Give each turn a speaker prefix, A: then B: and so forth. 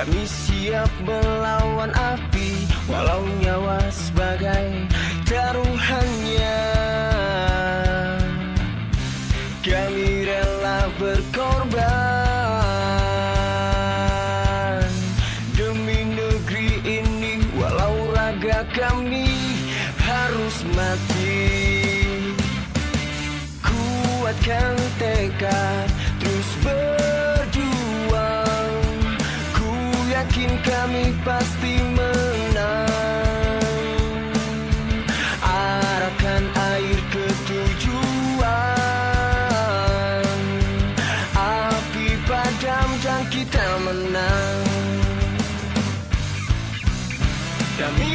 A: Kami siap melawan api, walau nyawa sebagai taruhannya. Kami rela berkorban demi negeri ini, walau raga kami harus mati. Kuatkan tekad, terus berjuang. Ku yakin kami pasti menang. Arahkan air ke tujuan, api padam dan kita menang. Kami